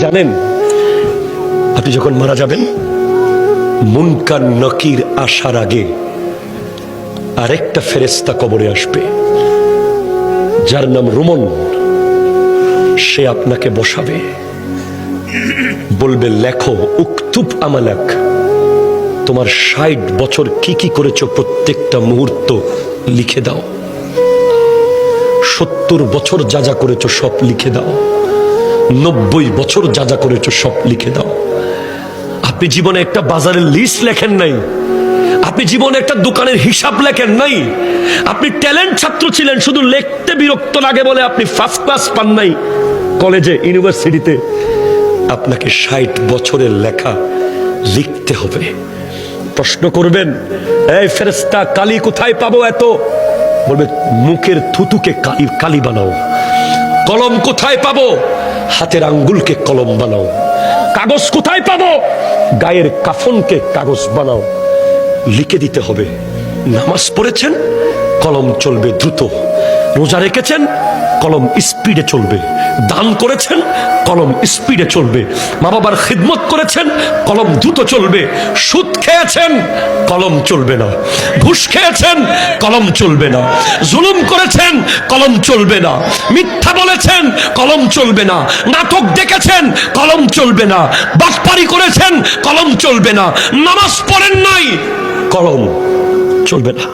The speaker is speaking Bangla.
জানেন আপনি যখন মারা যাবেন মুনকার নকির আসার আগে আরেকটা ফেরেশতা কবরে আসবে, যার নাম রুমন। সে আপনাকে বসাবে, বলবে লেখো উকতুব আমালাক, তোমার ৬০ বছর কি কি করেছো প্রত্যেকটা মুহূর্ত লিখে দাও। ৭০ বছর যা যা করেছো সব লিখে দাও। ৯০ বছর যা যা করেছো সব লিখে দাও। আপনি জীবনে একটা বাজারের লিস্ট লেখেন নাই, আপনি জীবনে একটা দোকানের হিসাব লেখেন নাই, আপনি ট্যালেন্ট ছাত্র ছিলেন, শুধু লিখতে বিরক্ত লাগে বলে আপনি ফার্স্ট ক্লাস পান নাই কলেজে ইউনিভার্সিটিতে। আপনাকে ৬০ বছরের লেখা লিখতে হবে। প্রশ্ন করবেন, এই ফেরেশতা কালি কোথায় পাবো এত? বলবে মুখের থুতুকে কালি বানাও। কলম কোথায় পাবো? হাতের আঙ্গুলকে কলম বানাও। কাগজ কোথায় পাবো? গায়ের কাফনকে কাগজ বানাও। লিখে দিতে হবে। নামাজ পড়েছেন, কলম চলবে দ্রুত। রোজা রেখেছেন, কলম স্পিডে চলবে। দান করেছেন, কলম স্পিডে চলবে। মা বাবার খিদমত করেছেন, কলম দ্রুত চলবে। সুদ খেয়েছেন, কলম চলবে না। ঘুষ খেয়েছেন, কলম চলবে না। জুলুম করেছেন, কলম চলবে না। মিথ্যা বলেছেন, কলম চলবে না। নাটক দেখেছেন, কলম চলবে না। বাটপারি করেছেন, কলম চলবে না। নামাজ পড়েন নাই, কলম চলবে না।